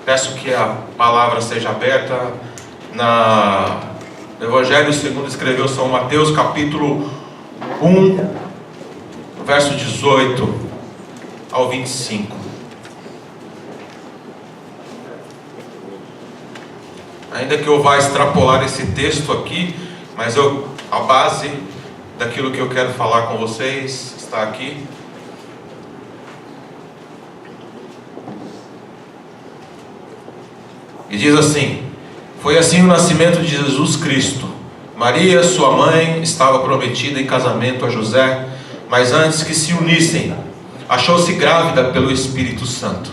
Peço que a palavra seja aberta no Evangelho segundo escreveu São Mateus, capítulo 1, verso 18 ao 25. Ainda que eu vá extrapolar esse texto aqui, mas a base daquilo que eu quero falar com vocês está aqui. E diz assim: foi assim o nascimento de Jesus Cristo. Maria, sua mãe, estava prometida em casamento a José, mas antes que se unissem, achou-se grávida pelo Espírito Santo.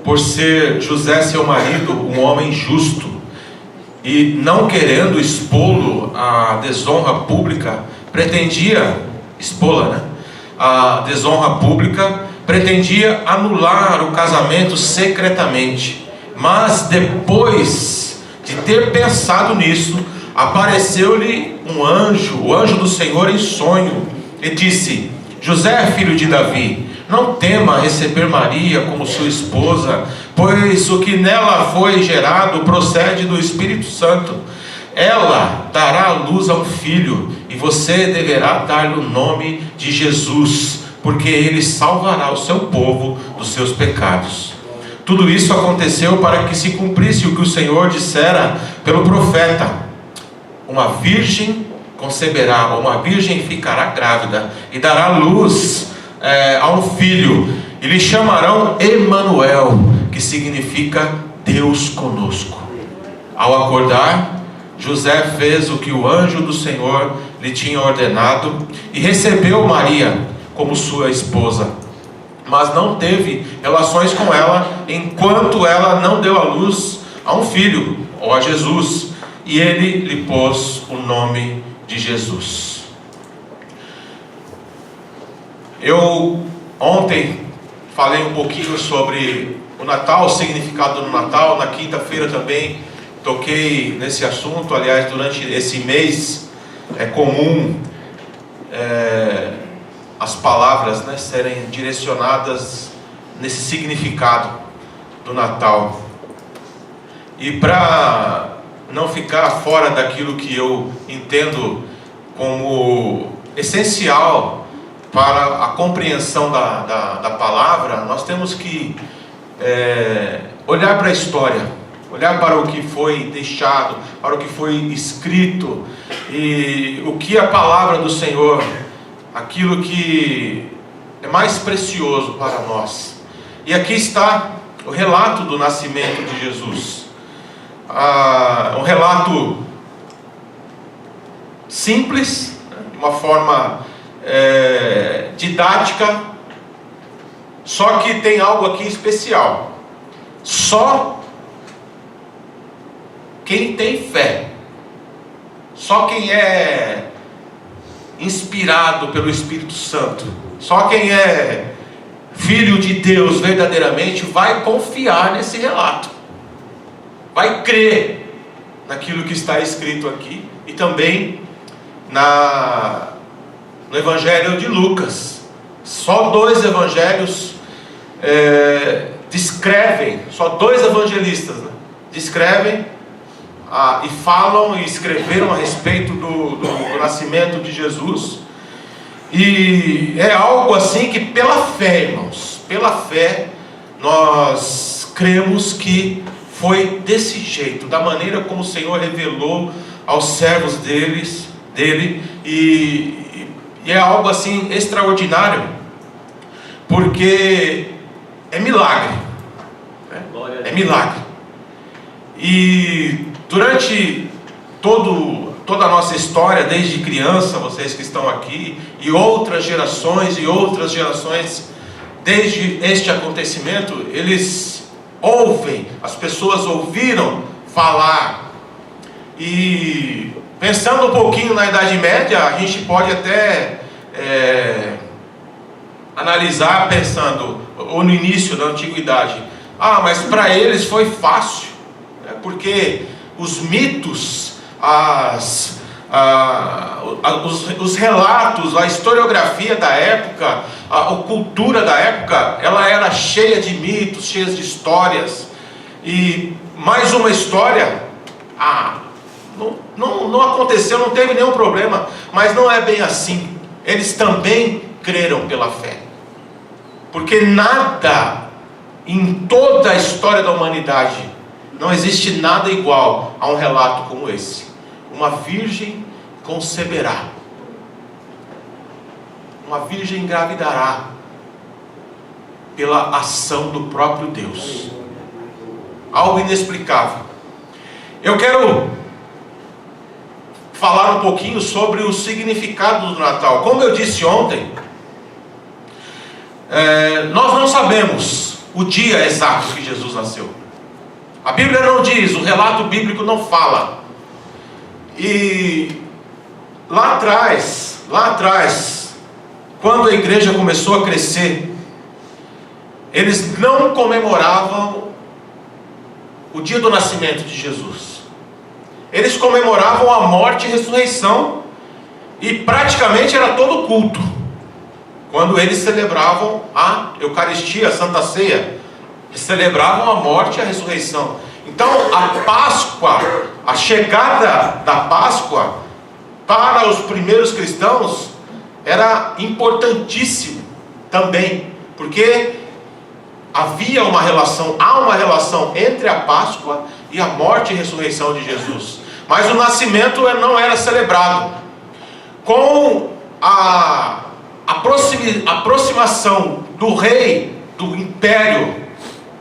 Por ser José, seu marido, um homem justo, e não querendo expô-lo à desonra pública, a desonra pública, pretendia anular o casamento secretamente. Mas depois de ter pensado nisso, apareceu-lhe um anjo, o anjo do Senhor em sonho, e disse: José, filho de Davi, não tema receber Maria como sua esposa, pois o que nela foi gerado procede do Espírito Santo. Ela dará à luz a um filho, e você deverá dar-lhe o nome de Jesus, porque ele salvará o seu povo dos seus pecados. Tudo isso aconteceu para que se cumprisse o que o Senhor dissera pelo profeta: uma virgem conceberá, ou uma virgem ficará grávida, e dará luz a um filho, e lhe chamarão Emanuel, que significa Deus conosco. Ao acordar, José fez o que o anjo do Senhor lhe tinha ordenado, e recebeu Maria como sua esposa. Mas não teve relações com ela, enquanto ela não deu à luz a um filho, ou a Jesus, e ele lhe pôs o nome de Jesus. Eu ontem falei um pouquinho sobre o Natal, o significado do Natal. Na quinta-feira também toquei nesse assunto. Aliás, durante esse mês é comum as palavras serem direcionadas nesse significado do Natal. E para não ficar fora daquilo que eu entendo como essencial para a compreensão da palavra, nós temos que olhar para a história, olhar para o que foi deixado, para o que foi escrito, e o que a palavra do Senhor, aquilo que é mais precioso para nós. E aqui está o relato do nascimento de Jesus. Um relato simples, de uma forma didática, só que tem algo aqui especial. Só quem tem fé, só quem é inspirado pelo Espírito Santo, só quem é filho de Deus verdadeiramente vai confiar nesse relato, vai crer naquilo que está escrito aqui. E também no Evangelho de Lucas, só 2 evangelhos descrevem, só 2 evangelistas descrevem e falam e escreveram a respeito do nascimento de Jesus. E é algo assim que pela fé, irmãos, pela fé nós cremos que foi desse jeito, da maneira como o Senhor revelou aos servos dele, e é algo assim extraordinário, porque é milagre, é milagre. E durante toda a nossa história, desde criança, vocês que estão aqui, e outras gerações, desde este acontecimento, eles ouvem, as pessoas ouviram falar. E pensando um pouquinho na Idade Média, a gente pode até analisar pensando, ou no início da Antiguidade, mas para eles foi fácil, porque os mitos, os relatos, a historiografia da época, a cultura da época, ela era cheia de mitos, cheia de histórias. E mais uma história, não aconteceu, não teve nenhum problema, mas não é bem assim. Eles também creram pela fé, porque nada em toda a história da humanidade, não existe nada igual a um relato como esse. Uma virgem conceberá, uma virgem engravidará, pela ação do próprio Deus. Algo inexplicável. Eu quero falar um pouquinho sobre o significado do Natal. Como eu disse ontem, nós não sabemos o dia exato que Jesus nasceu. A Bíblia não diz, o relato bíblico não fala. E lá atrás, quando a igreja começou a crescer, eles não comemoravam o dia do nascimento de Jesus. Eles comemoravam a morte e ressurreição, e praticamente era todo culto quando eles celebravam a Eucaristia, a Santa Ceia. Eles celebravam a morte e a ressurreição. Então a Páscoa, a chegada da Páscoa para os primeiros cristãos era importantíssimo também, porque há uma relação entre a Páscoa e a morte e ressurreição de Jesus. Mas o nascimento não era celebrado. Com a aproximação do rei, do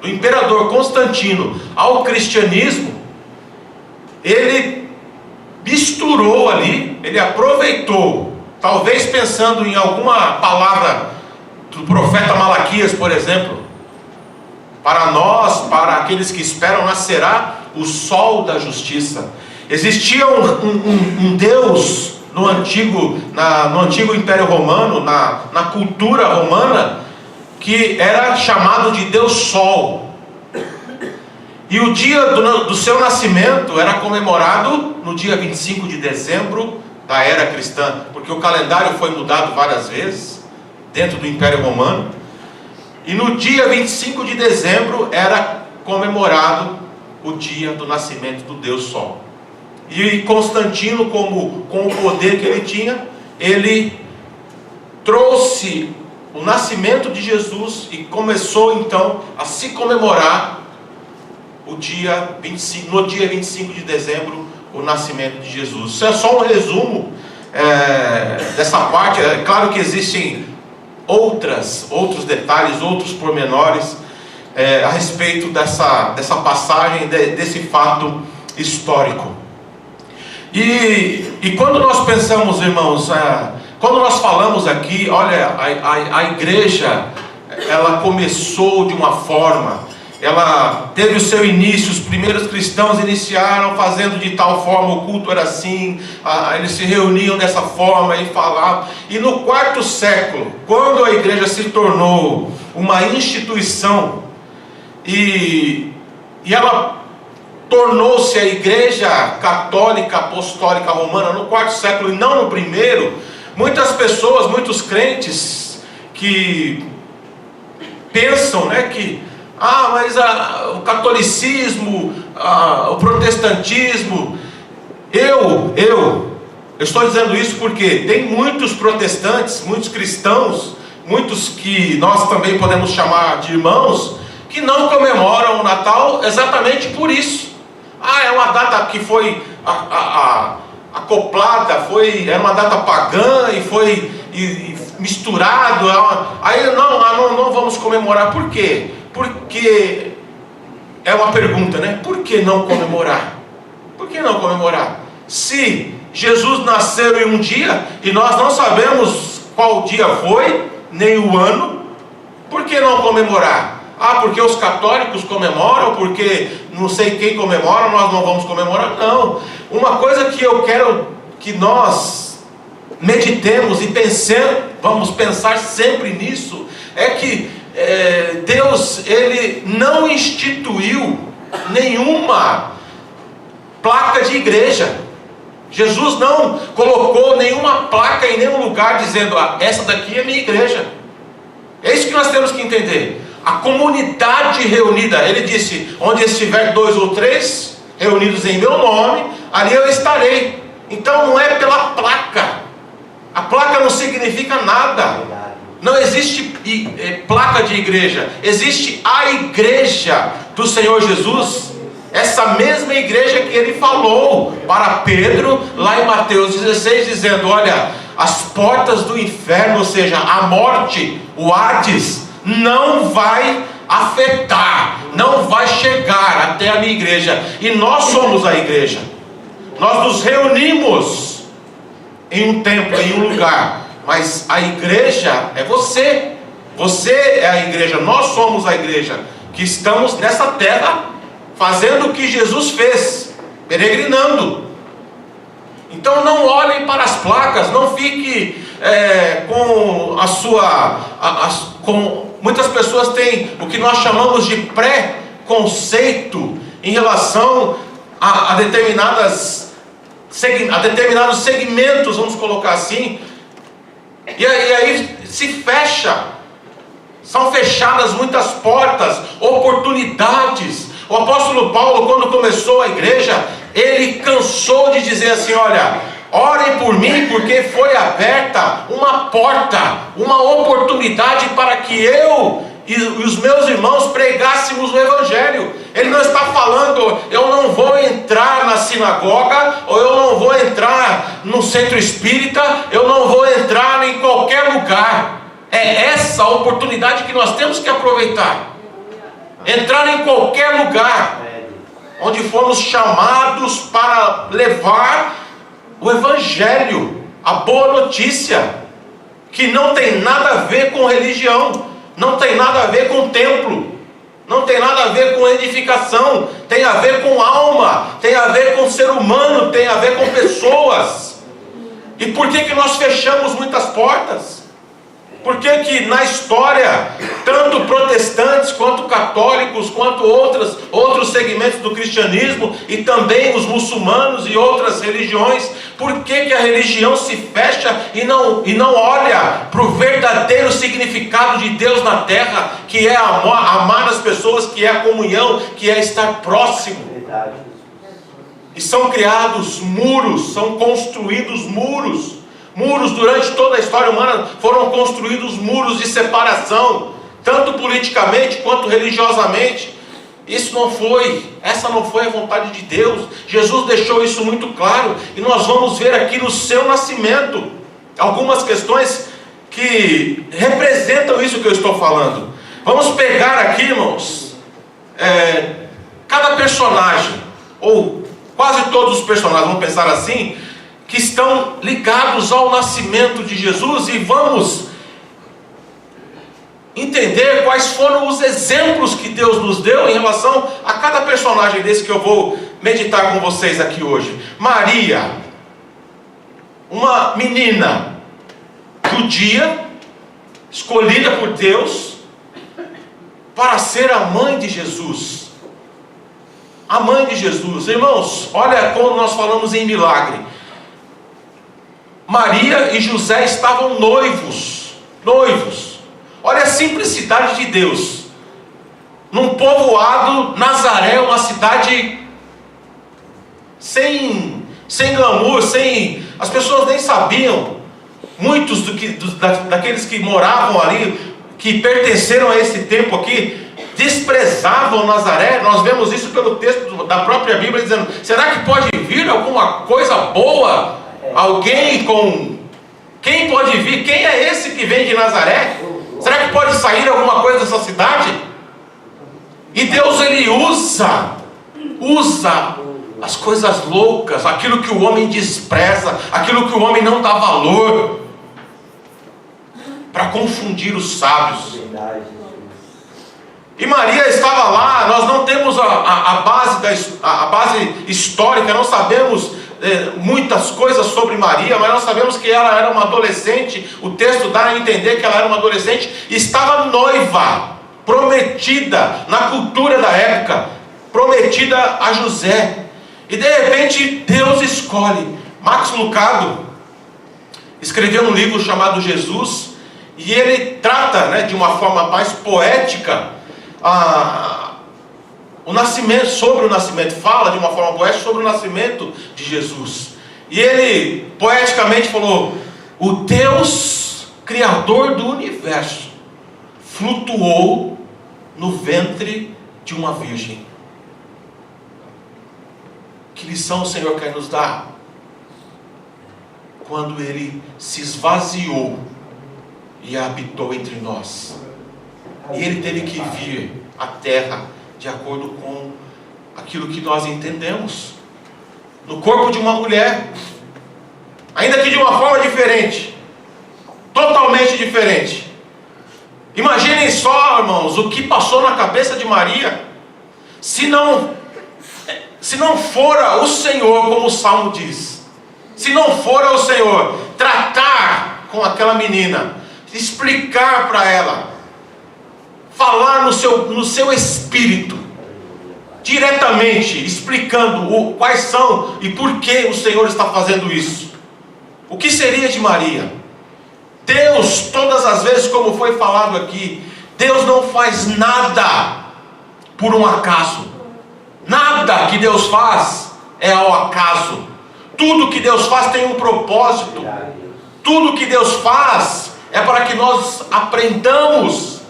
imperador Constantino ao cristianismo, ele misturou ali, ele aproveitou, talvez pensando em alguma palavra do profeta Malaquias, por exemplo: para nós, para aqueles que esperam, nascerá o sol da justiça. Existia um Deus no antigo Império Romano, na cultura romana, que era chamado de Deus Sol. E o dia do seu nascimento era comemorado no dia 25 de dezembro da era cristã, porque o calendário foi mudado várias vezes dentro do Império Romano. E no dia 25 de dezembro era comemorado o dia do nascimento do Deus Sol. E Constantino, com o poder que ele tinha, ele trouxe o nascimento de Jesus e começou então a se comemorar no dia 25 de dezembro, o nascimento de Jesus. Isso é só um resumo dessa parte. É claro que existem outros detalhes, outros pormenores a respeito dessa passagem, desse fato histórico. E quando nós pensamos, irmãos, quando nós falamos aqui, olha, a igreja, ela começou de uma forma, ela teve o seu início, os primeiros cristãos iniciaram fazendo de tal forma, o culto era assim, eles se reuniam dessa forma e falavam. E no 4º século, quando a igreja se tornou uma instituição, e ela tornou-se a igreja católica apostólica romana no 4º século e não no 1º, muitas pessoas, muitos crentes que pensam, que mas o catolicismo, o protestantismo, eu estou dizendo isso porque tem muitos protestantes, muitos cristãos, muitos que nós também podemos chamar de irmãos, que não comemoram o Natal exatamente por isso. É uma data que foi acoplada, era uma data pagã e foi misturado. Aí não vamos comemorar. Por quê? Porque é uma pergunta, Por que não comemorar? Por que não comemorar? Se Jesus nasceu em um dia e nós não sabemos qual dia foi, nem o ano, por que não comemorar? Porque os católicos comemoram, porque não sei quem comemora, nós não vamos comemorar. Não. Uma coisa que eu quero que nós meditemos e vamos pensar sempre nisso, é que Deus, Ele não instituiu nenhuma placa de igreja. Jesus não colocou nenhuma placa em nenhum lugar dizendo: essa daqui é minha igreja. É isso que nós temos que entender. a comunidade reunida. Ele disse: onde estiver 2 ou 3 reunidos em meu nome, ali eu estarei. Então não é pela placa. A placa não significa nada. Não existe placa de igreja. Existe a igreja do Senhor Jesus. Essa mesma igreja que ele falou para Pedro lá em Mateus 16, dizendo: olha, as portas do inferno, ou seja, a morte, o Hades, não vai afetar, não vai chegar até a minha igreja. E nós somos a igreja. Nós nos reunimos em um templo, em um lugar, mas a igreja é você. Você é a igreja. Nós somos a igreja que estamos nessa terra fazendo o que Jesus fez, peregrinando. Então não olhem para as placas, não fique com a sua... muitas pessoas têm o que nós chamamos de pré-conceito em relação a determinados segmentos, vamos colocar assim, e aí se fecha, são fechadas muitas portas, oportunidades. O apóstolo Paulo, quando começou a igreja, ele cansou de dizer assim: olha, orem por mim, porque foi aberta uma porta, uma oportunidade para que eu e os meus irmãos pregássemos o Evangelho. Ele não está falando: eu não vou entrar na sinagoga, ou eu não vou entrar no centro espírita, eu não vou entrar em qualquer lugar. É essa a oportunidade que nós temos que aproveitar. Entrar em qualquer lugar onde fomos chamados para levar o Evangelho, a boa notícia, que não tem nada a ver com religião, não tem nada a ver com templo, não tem nada a ver com edificação, tem a ver com alma, tem a ver com ser humano, tem a ver com pessoas. E por que nós fechamos muitas portas? Por que na história, tanto protestantes, quanto católicos, quanto outros segmentos do cristianismo, e também os muçulmanos e outras religiões, por que a religião se fecha e não olha para o verdadeiro significado de Deus na terra, que é amar as pessoas, que é a comunhão, que é estar próximo? E são criados muros, são construídos muros. Muros, durante toda a história humana, foram construídos muros de separação, tanto politicamente quanto religiosamente. Essa não foi a vontade de Deus. Jesus deixou isso muito claro, e nós vamos ver aqui no seu nascimento algumas questões que representam isso que eu estou falando. Vamos pegar aqui, irmãos, cada personagem, ou quase todos os personagens, vamos pensar assim, que estão ligados ao nascimento de Jesus, e vamos entender quais foram os exemplos que Deus nos deu em relação a cada personagem desse que eu vou meditar com vocês aqui hoje. Maria, uma menina judia, escolhida por Deus para ser a mãe de Jesus. A mãe de Jesus. Irmãos, olha como nós falamos em milagre. Maria e José estavam noivos. Olha a simplicidade de Deus. Num povoado, Nazaré, uma cidade sem glamour, as pessoas nem sabiam. Muitos daqueles que moravam ali, que pertenceram a esse tempo aqui, desprezavam Nazaré. Nós vemos isso pelo texto da própria Bíblia, dizendo: será que pode vir alguma coisa boa? Quem pode vir? Quem é esse que vem de Nazaré? Será que pode sair alguma coisa dessa cidade? E Deus, ele usa as coisas loucas, aquilo que o homem despreza, aquilo que o homem não dá valor, para confundir os sábios. E Maria estava lá. Nós não temos a base histórica, não sabemos muitas coisas sobre Maria, mas nós sabemos que ela era uma adolescente. O texto dá a entender que ela era uma adolescente e estava noiva, prometida na cultura da época, prometida a José. E de repente Deus escolhe. Max Lucado escreveu um livro chamado Jesus, e ele trata, de uma forma mais poética, o nascimento, sobre o nascimento, fala de uma forma poética sobre o nascimento de Jesus. E ele poeticamente falou: o Deus Criador do universo flutuou no ventre de uma virgem. Que lição o Senhor quer nos dar? Quando Ele se esvaziou e habitou entre nós. E Ele teve que vir à terra de acordo com aquilo que nós entendemos. No corpo de uma mulher, ainda que de uma forma diferente, totalmente diferente. Imaginem só, irmãos, o que passou na cabeça de Maria, se não fora o Senhor, como o Salmo diz, se não fora o Senhor tratar com aquela menina, explicar para ela, falar no seu espírito, diretamente, explicando quais são e por que o Senhor está fazendo isso. O que seria de Maria? Deus, todas as vezes, como foi falado aqui, Deus não faz nada por um acaso. Nada que Deus faz é ao acaso. Tudo que Deus faz tem um propósito. Tudo que Deus faz é para que nós aprendamos.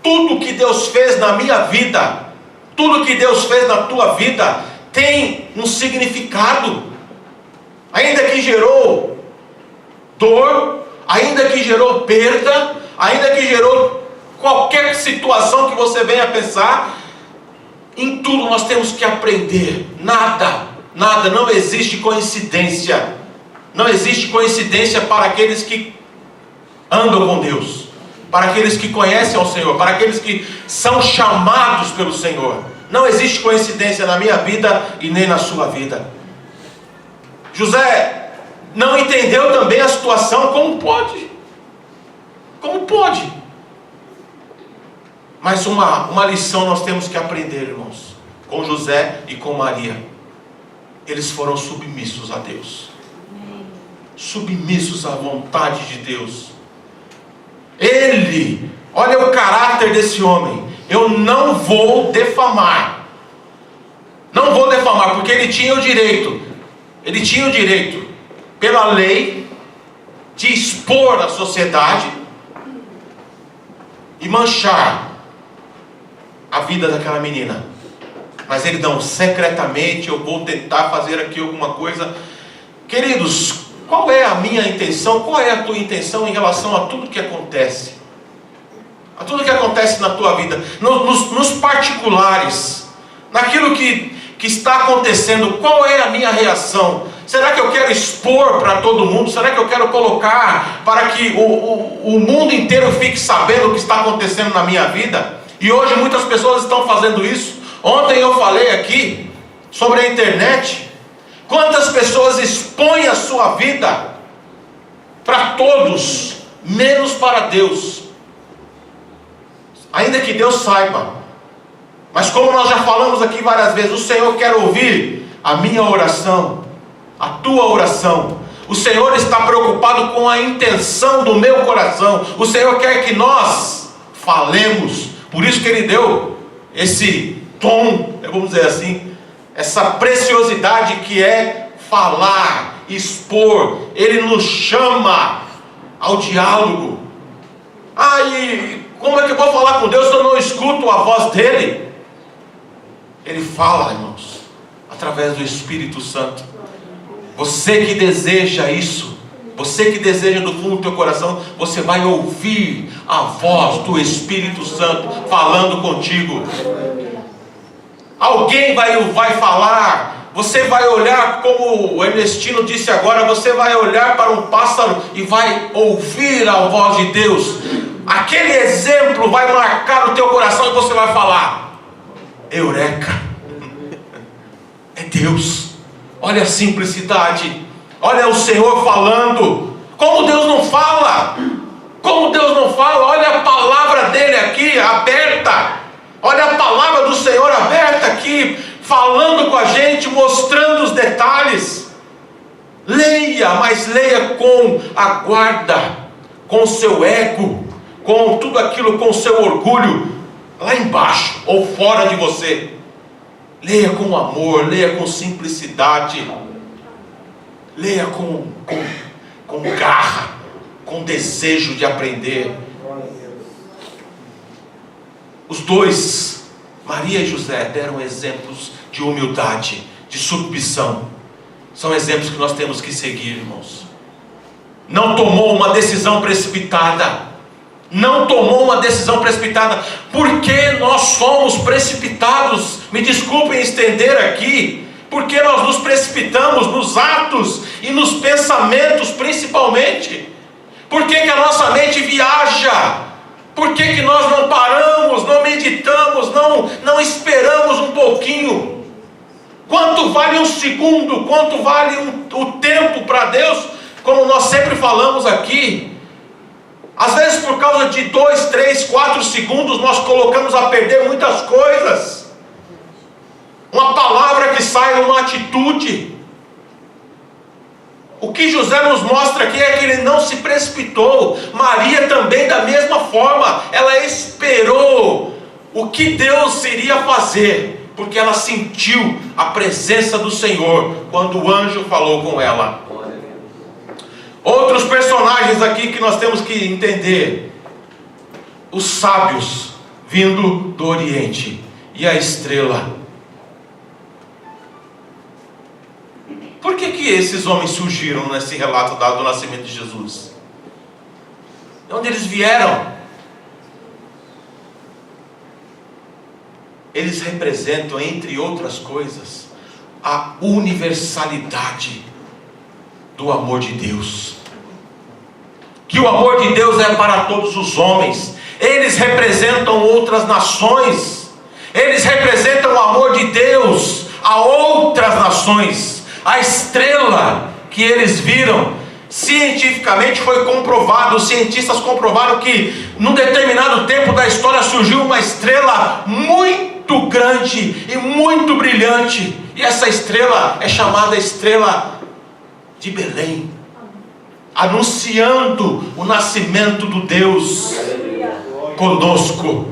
Tudo que Deus fez na minha vida, tudo que Deus fez na tua vida, tem um significado. Ainda que gerou dor, ainda que gerou perda, ainda que gerou qualquer situação que você venha pensar, em tudo nós temos que aprender. Nada, não existe coincidência. Não existe coincidência para aqueles que andam com Deus, para aqueles que conhecem ao Senhor, para aqueles que são chamados pelo Senhor. Não existe coincidência na minha vida e nem na sua vida. José não entendeu também a situação. Como pode? Como pode? Mas uma lição nós temos que aprender, irmãos, com José e com Maria. Eles foram submissos a Deus, submissos à vontade de Deus. Olha o caráter desse homem. Eu não vou defamar. Não vou defamar, porque ele tinha o direito. Ele tinha o direito, pela lei, de expor a sociedade e manchar a vida daquela menina. Mas ele não, secretamente eu vou tentar fazer aqui alguma coisa. Queridos, qual é a minha intenção? Qual é a tua intenção em relação a tudo que acontece? A tudo que acontece na tua vida, nos particulares, naquilo que está acontecendo. Qual é a minha reação? Será que eu quero expor para todo mundo? Será que eu quero colocar para que o mundo inteiro fique sabendo o que está acontecendo na minha vida? E hoje muitas pessoas estão fazendo isso. Ontem eu falei aqui sobre a internet. Quantas pessoas expõem a sua vida para todos, menos para Deus, ainda que Deus saiba. Mas como nós já falamos aqui várias vezes, o Senhor quer ouvir a minha oração, a tua oração. O Senhor está preocupado com a intenção do meu coração. O Senhor quer que nós falemos. Por isso que Ele deu esse tom, vamos dizer assim, essa preciosidade que é falar, expor. Ele nos chama ao diálogo. E como é que eu vou falar com Deus se eu não escuto a voz dEle? Ele fala, irmãos, através do Espírito Santo. Você que deseja isso, você que deseja do fundo do teu coração, você vai ouvir a voz do Espírito Santo falando contigo. Alguém vai falar. Você vai olhar, como o Ernestino disse agora, você vai olhar para um pássaro e vai ouvir a voz de Deus. Aquele exemplo vai marcar o teu coração e você vai falar: Eureka! É Deus. Olha a simplicidade. Olha o Senhor falando. Como Deus não fala? Como Deus não fala? Olha a palavra dele aqui aberta. Olha a palavra do Senhor aberta aqui, falando com a gente, mostrando os detalhes. Leia, mas leia com a guarda, com o seu ego, com tudo aquilo, com o seu orgulho lá embaixo ou fora de você. Leia com amor, leia com simplicidade, leia com garra, com desejo de aprender. Os dois, Maria e José, deram exemplos de humildade, de submissão. São exemplos que nós temos que seguir, irmãos. Não tomou uma decisão precipitada. Não tomou uma decisão precipitada. Porque nós somos precipitados. Me desculpem estender aqui. Porque nós nos precipitamos nos atos e nos pensamentos principalmente. Por que a nossa mente viaja? Por que nós não paramos, não meditamos, não esperamos um pouquinho? Quanto vale um segundo? Quanto vale o tempo para Deus? Como nós sempre falamos aqui, às vezes por causa de 2, 3, 4 segundos nós colocamos a perder muitas coisas. Uma palavra que sai, uma atitude. O que José nos mostra aqui é que ele não se precipitou. Maria também da mesma forma. Ela esperou o que Deus iria fazer, porque ela sentiu a presença do Senhor quando o anjo falou com ela. Outros personagens aqui que nós temos que entender: os sábios vindo do Oriente e a estrela. Por que esses homens surgiram nesse relato do nascimento de Jesus? De onde eles vieram? Eles representam, entre outras coisas, a universalidade do amor de Deus. Que o amor de Deus é para todos os homens. Eles representam outras nações. Eles representam o amor de Deus a outras nações. A estrela que eles viram, cientificamente foi comprovado, os cientistas comprovaram que num determinado tempo da história surgiu uma estrela muito grande e muito brilhante, e essa estrela é chamada Estrela de Belém, anunciando o nascimento do Deus conosco.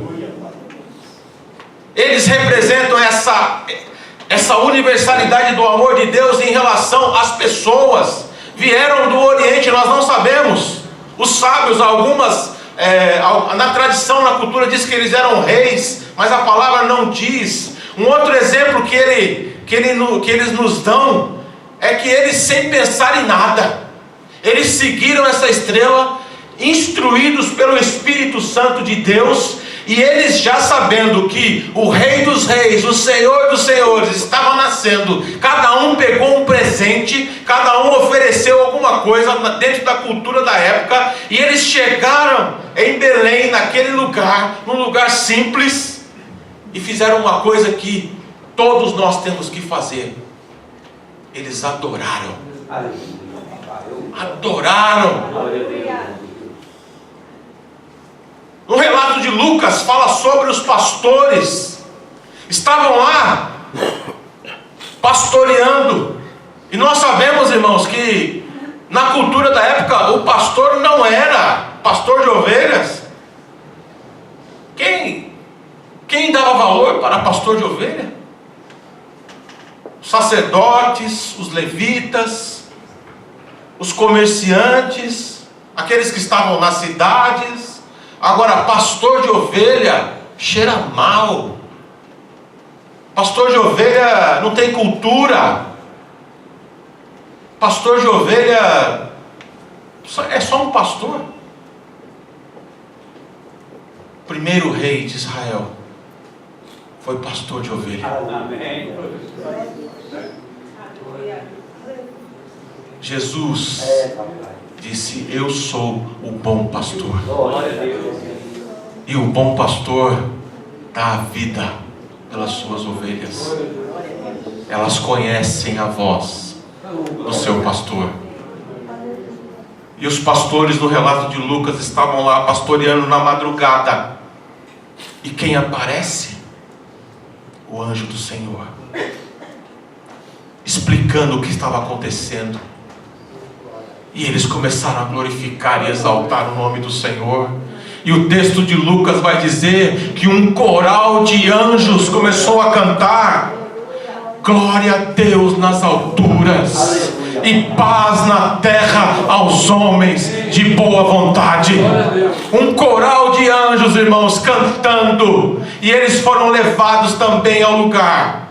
Eles representam essa universalidade do amor de Deus em relação às pessoas. Vieram do Oriente, nós não sabemos. Os sábios, na tradição, na cultura, diz que eles eram reis, mas a palavra não diz. Um outro exemplo que eles nos dão é que eles, sem pensar em nada, eles seguiram essa estrela, instruídos pelo Espírito Santo de Deus. E eles, já sabendo que o Rei dos Reis, o Senhor dos Senhores estava nascendo, cada um pegou um presente, cada um ofereceu alguma coisa dentro da cultura da época, e eles chegaram em Belém, naquele lugar, num lugar simples, e fizeram uma coisa que todos nós temos que fazer: eles adoraram. No relato de Lucas fala sobre os pastores. Estavam lá pastoreando. E nós sabemos, irmãos, que na cultura da época o pastor não era pastor de ovelhas. Quem dava valor para pastor de ovelha? Os sacerdotes, os levitas, os comerciantes, aqueles que estavam nas cidades. Agora, pastor de ovelha cheira mal. Pastor de ovelha não tem cultura. Pastor de ovelha é só um pastor. O primeiro rei de Israel foi pastor de ovelha. Amém. Jesus disse: eu sou o bom pastor. E o bom pastor dá a vida pelas suas ovelhas. Elas conhecem a voz do seu pastor. E os pastores, no relato de Lucas, estavam lá pastoreando na madrugada. E quem aparece? O anjo do Senhor, explicando o que estava acontecendo. E eles começaram a glorificar e exaltar o nome do Senhor. E o texto de Lucas vai dizer que um coral de anjos começou a cantar: glória a Deus nas alturas e paz na terra aos homens de boa vontade. Um coral de anjos, irmãos, cantando. E eles foram levados também ao lugar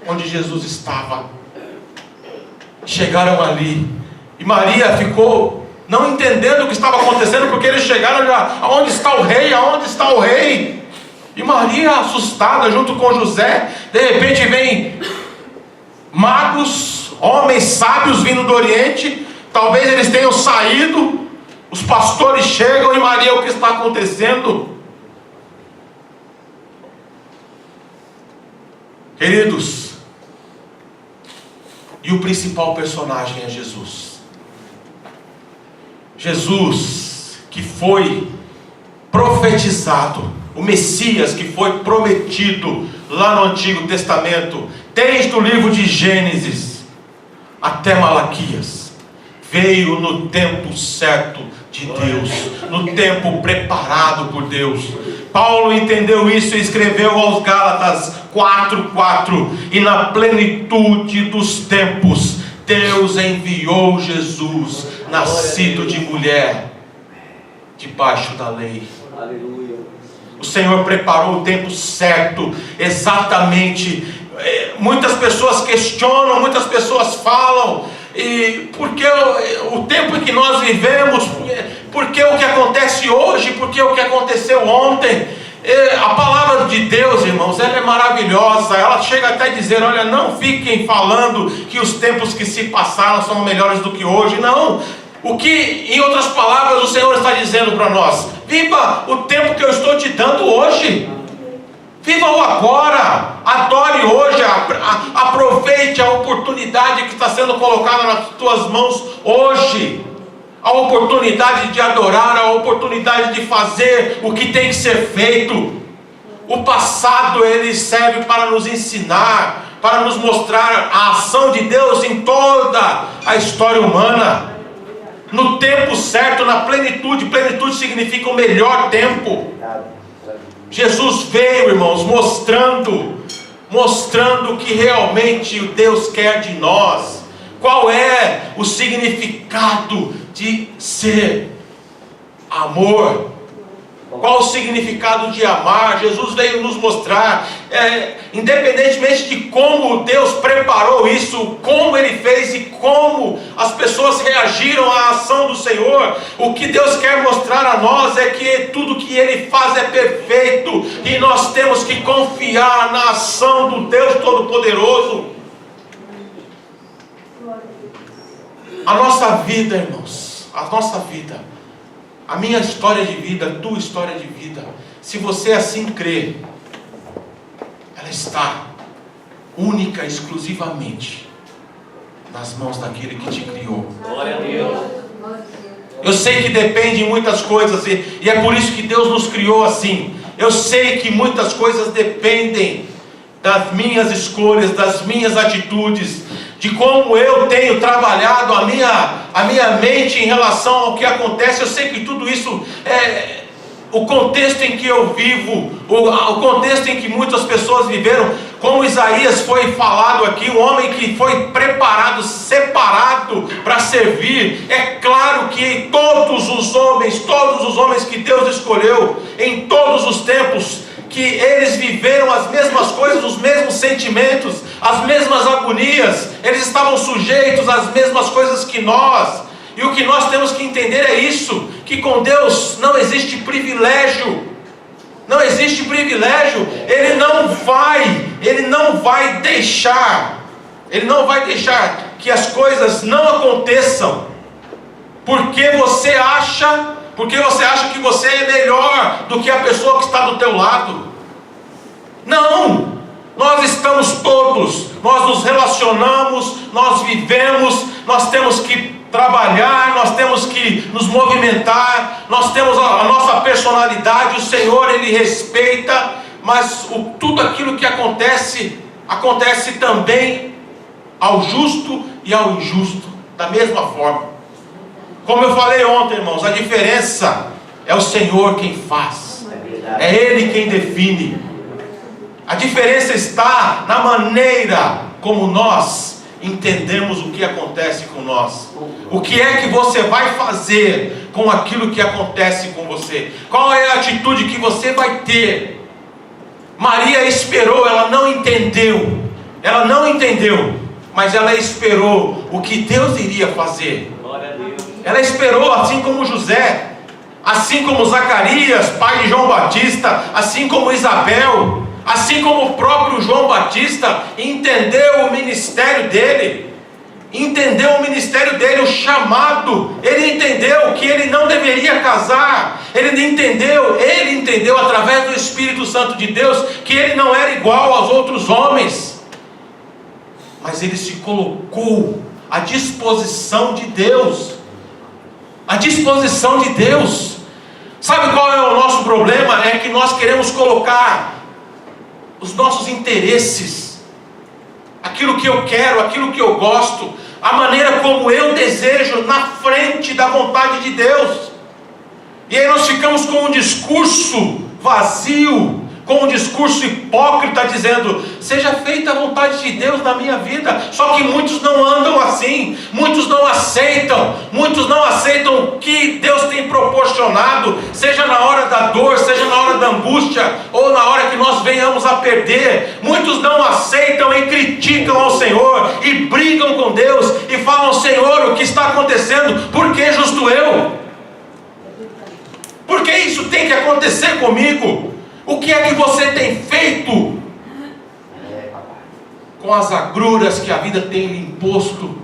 onde Jesus estava. Chegaram ali e Maria ficou não entendendo o que estava acontecendo, porque eles chegaram já: aonde está o rei? Aonde está o rei? E Maria, assustada, junto com José, de repente vem magos, homens sábios vindo do Oriente. Talvez eles tenham saído. Os pastores chegam e Maria: o que está acontecendo? Queridos, e o principal personagem é Jesus. Jesus, que foi profetizado, o Messias que foi prometido lá no Antigo Testamento, desde o livro de Gênesis até Malaquias, veio no tempo certo de Deus, no tempo preparado por Deus. Paulo entendeu isso e escreveu aos Gálatas 4:4: e na plenitude dos tempos Deus enviou Jesus, nascido de mulher, debaixo da lei. Aleluia. O Senhor preparou o tempo certo, exatamente. Muitas pessoas questionam, muitas pessoas falam: e por que o tempo em que nós vivemos? Por que o que acontece hoje? Por que o que aconteceu ontem? A palavra de Deus, irmãos, ela é maravilhosa. Ela chega até a dizer: olha, não fiquem falando que os tempos que se passaram são melhores do que hoje. Não. O que, em outras palavras, o Senhor está dizendo para nós: viva o tempo que eu estou te dando hoje. Viva o agora. Adore hoje. Aproveite a oportunidade que está sendo colocada nas tuas mãos hoje. A oportunidade de adorar, a oportunidade de fazer o que tem que ser feito. O passado, ele serve para nos ensinar, para nos mostrar a ação de Deus em toda a história humana. No tempo certo, na plenitude. Plenitude significa o melhor tempo. Jesus veio, irmãos, mostrando o que realmente Deus quer de nós. Qual é o significado de ser amor? Qual o significado de amar? Jesus veio nos mostrar, independentemente de como Deus preparou isso, como Ele fez e como as pessoas reagiram à ação do Senhor. O que Deus quer mostrar a nós é que tudo que Ele faz é perfeito, e nós temos que confiar na ação do Deus Todo-Poderoso. A nossa vida, irmãos, a nossa vida, a minha história de vida, a tua história de vida, se você assim crê, ela está única, exclusivamente nas mãos daquele que te criou. Glória a Deus. Eu sei que depende de muitas coisas, e é por isso que Deus nos criou assim. Eu sei que muitas coisas dependem das minhas escolhas, das minhas atitudes, de como eu tenho trabalhado a minha mente em relação ao que acontece. Eu sei que tudo isso é o contexto em que eu vivo, o contexto em que muitas pessoas viveram. Como Isaías foi falado aqui, um homem que foi preparado, separado para servir. É claro que todos os homens que Deus escolheu em todos os tempos, que eles viveram as mesmas coisas, os mesmos sentimentos, as mesmas agonias. Eles estavam sujeitos às mesmas coisas que nós. E o que nós temos que entender é isso: que com Deus não existe privilégio. Não existe privilégio. Ele não vai deixar que as coisas não aconteçam porque você acha que você é melhor do que a pessoa que está do teu lado. Não! Nós estamos todos, nós nos relacionamos, nós vivemos, nós temos que trabalhar, nós temos que nos movimentar, nós temos a nossa personalidade. O Senhor, Ele respeita, mas tudo aquilo que acontece também ao justo e ao injusto, da mesma forma. Como eu falei ontem, irmãos, a diferença É o Senhor quem faz. É Ele quem define. A diferença está na maneira como nós entendemos o que acontece com nós. O que é que você vai fazer com aquilo que acontece com você? Qual é a atitude que você vai ter? Maria esperou, ela não entendeu. Ela não entendeu, mas ela esperou o que Deus iria fazer. Ela esperou, assim como José, assim como Zacarias, pai de João Batista, assim como Isabel, assim como o próprio João Batista entendeu o ministério dele, o chamado. Ele entendeu que ele não deveria casar, ele entendeu através do Espírito Santo de Deus que ele não era igual aos outros homens, mas ele se colocou à disposição de Deus. Sabe qual é o nosso problema? É que nós queremos colocar os nossos interesses, aquilo que eu quero, aquilo que eu gosto, a maneira como eu desejo, na frente da vontade de Deus. E aí nós ficamos com um discurso vazio, com um discurso hipócrita, dizendo: seja feita a vontade de Deus na minha vida. Só que muitos não andam assim, muitos não aceitam o que Deus tem proporcionado, seja na hora da dor, seja na hora da angústia, ou na hora que nós venhamos a perder. Muitos não aceitam e criticam ao Senhor, e brigam com Deus, e falam: Senhor, o que está acontecendo? Por que justo eu? Por que isso tem que acontecer comigo? O que é que você tem feito com as agruras que a vida tem lhe imposto?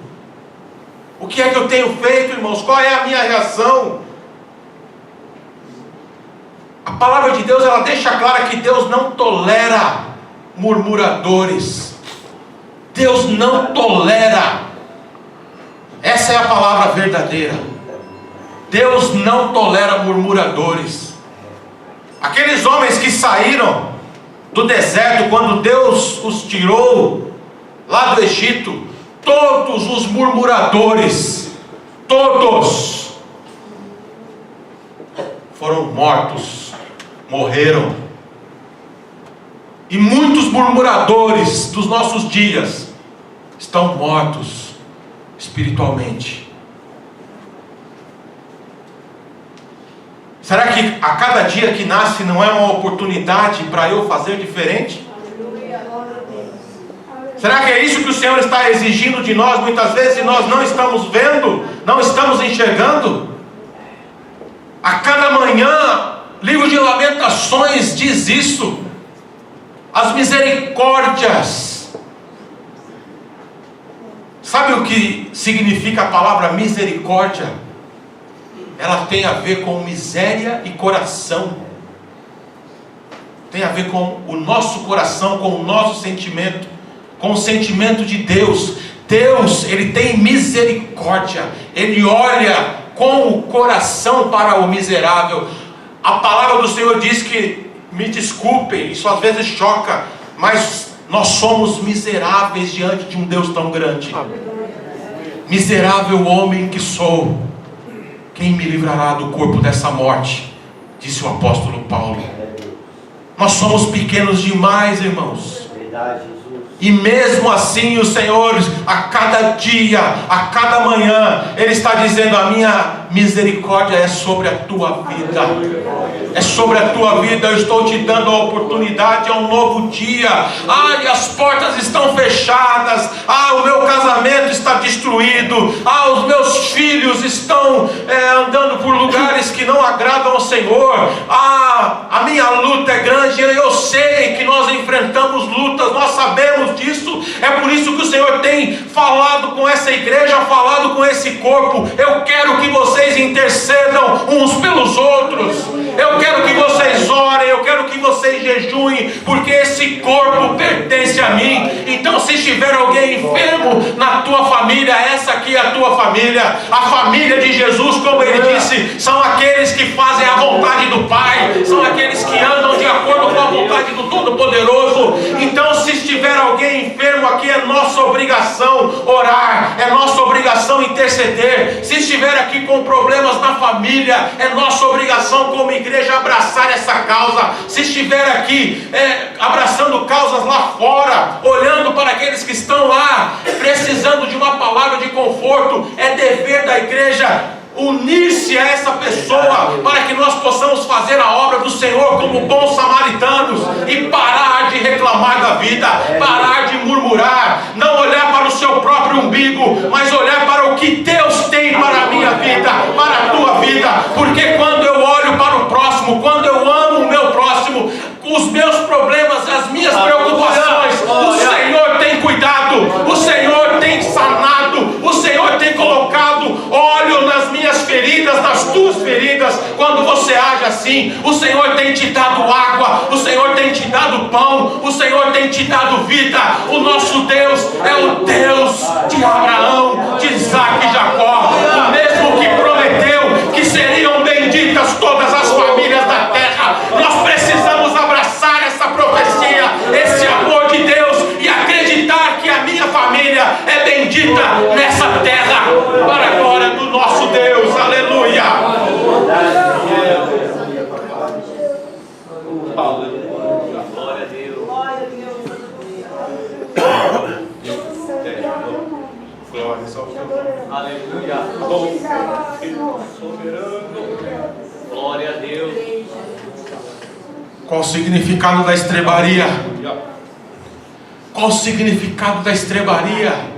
O que é que eu tenho feito, irmãos? Qual é a minha reação? A palavra de Deus, ela deixa clara que Deus não tolera murmuradores. Deus não tolera. Essa é a palavra verdadeira. Deus não tolera murmuradores. Aqueles homens que saíram do deserto, quando Deus os tirou lá do Egito, todos os murmuradores, todos foram mortos, morreram. E muitos murmuradores dos nossos dias estão mortos espiritualmente. Será que a cada dia que nasce não é uma oportunidade para eu fazer diferente? Será que é isso que o Senhor está exigindo de nós muitas vezes e nós não estamos vendo, não estamos enxergando? A cada manhã, livro de Lamentações diz isso. As misericórdias. Sabe o que significa a palavra misericórdia? Ela tem a ver com miséria e coração. Tem a ver com o nosso coração, com o nosso sentimento, com o sentimento de Deus. Deus, Ele tem misericórdia. Ele olha com o coração para o miserável. A palavra do Senhor diz que, me desculpem, isso às vezes choca, mas nós somos miseráveis diante de um Deus tão grande. Miserável homem que sou, quem me livrará do corpo dessa morte? Disse o apóstolo Paulo. Nós somos pequenos demais, irmãos. E mesmo assim o Senhor, a cada dia, a cada manhã, Ele está dizendo: a minha misericórdia é sobre a tua vida. É sobre a tua vida. Eu estou te dando a oportunidade a um novo dia. E as portas estão fechadas. O meu casamento está destruído. Os meus filhos estão andando por lugares que não agradam ao Senhor. A minha luta é grande. Eu sei que nós enfrentamos lutas. Nós sabemos disso. É por isso que o Senhor tem falado com essa igreja, falado com esse corpo. Eu quero que vocês intercedam uns pelos outros. Eu quero que vocês orem, eu quero que vocês jejuem, porque esse corpo pertence a mim. Então, se estiver alguém enfermo na tua família, essa aqui é a tua família. A família de Jesus, como ele disse, são aqueles que fazem a vontade do Pai, são aqueles que andam de acordo com a vontade do Todo-Poderoso. Então, se estiver alguém enfermo aqui, é nossa obrigação orar, é nossa obrigação obrigação interceder. Se estiver aqui com problemas na família, é nossa obrigação como igreja abraçar essa causa. Se estiver aqui abraçando causas lá fora, olhando para aqueles que estão lá, precisando de uma palavra de conforto, é dever da igreja unir-se a essa pessoa para que nós possamos fazer a obra do Senhor como bons samaritanos e parar de reclamar da vida, parar de murmurar, não olhar para o seu próprio umbigo, mas olhar para o que Deus tem para a minha vida, para a tua vida. Porque quando eu olho para o próximo, quando eu amo o meu próximo, os meus problemas, as minhas preocupações, o Senhor tem cuidado, o Senhor tem sanado, o Senhor tem colocado óleo nas minhas feridas, nas tuas feridas. Quando você age assim, o Senhor tem te dado água, o Senhor tem te dado pão, o Senhor tem te dado vida. O nosso Deus é o Deus de Abraão, de Isaac e Jacó, o mesmo que prometeu que seriam benditas todas as famílias da terra. Nós precisamos abraçar essa profecia, esse amor de Deus, e acreditar que a minha família é bendita nessa terra, para a glória do nosso Deus. Aleluia. Glória a Deus. Aleluia. Glória a Deus. Qual o significado da estrebaria? Qual o significado da estrebaria?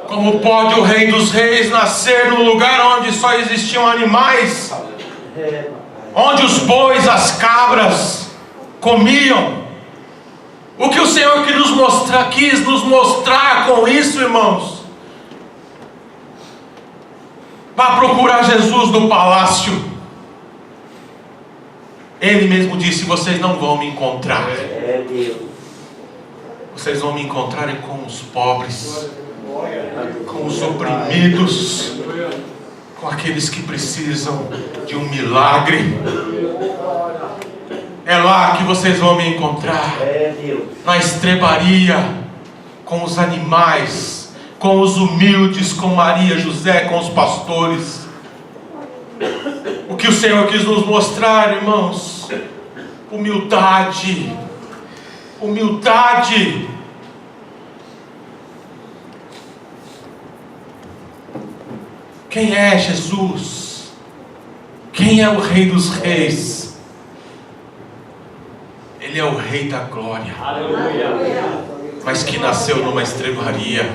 Como pode o Rei dos Reis nascer num lugar onde só existiam animais? Onde os bois, as cabras comiam? O que o Senhor quis nos mostrar com isso, irmãos? Vá procurar Jesus no palácio. Ele mesmo disse: vocês não vão me encontrar. Vocês vão me encontrar com os pobres, com os oprimidos, com aqueles que precisam de um milagre. É lá que vocês vão me encontrar, na estrebaria, com os animais, com os humildes, com Maria, José, com os pastores. O que o Senhor quis nos mostrar, irmãos? Humildade. Humildade. Quem é Jesus? Quem é o Rei dos Reis? Ele é o Rei da Glória. Aleluia. Mas que nasceu numa estrebaria,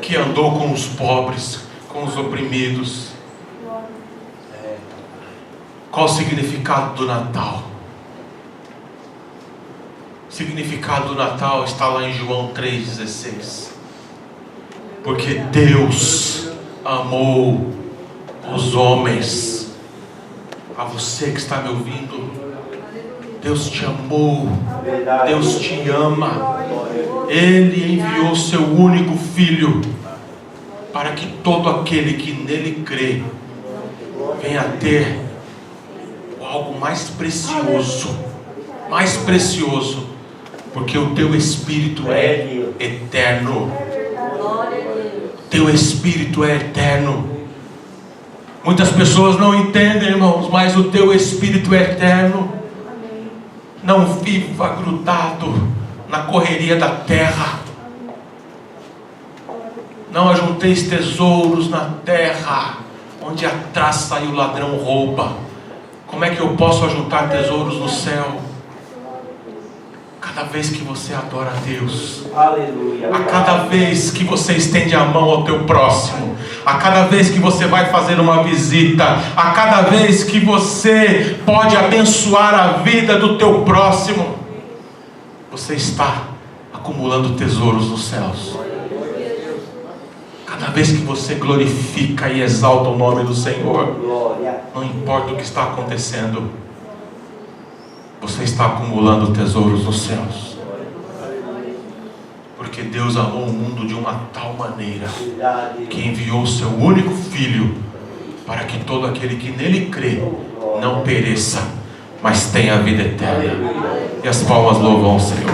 que andou com os pobres, com os oprimidos. Qual o significado do Natal? O significado do Natal está lá em João 3,16. Porque Deus amou os homens. A você que está me ouvindo, Deus te amou, Deus te ama. Ele enviou seu único Filho, para que todo aquele que nele crê venha a ter algo mais precioso, porque o teu Espírito é eterno. Teu Espírito é eterno. Muitas pessoas não entendem, irmãos, mas o teu Espírito é eterno. Não viva grudado na correria da terra. Não ajunteis tesouros na terra, onde a traça e o ladrão rouba. Como é que eu posso ajuntar tesouros no céu? Cada vez que você adora a Deus, aleluia, a cada vez que você estende a mão ao teu próximo, a cada vez que você vai fazer uma visita, a cada vez que você pode abençoar a vida do teu próximo, você está acumulando tesouros nos céus. Cada vez que você glorifica e exalta o nome do Senhor, não importa o que está acontecendo, você está acumulando tesouros nos céus. Porque Deus amou o mundo de uma tal maneira que enviou o seu único Filho, para que todo aquele que nele crê não pereça, mas tenha a vida eterna. E as palmas louvam o Senhor.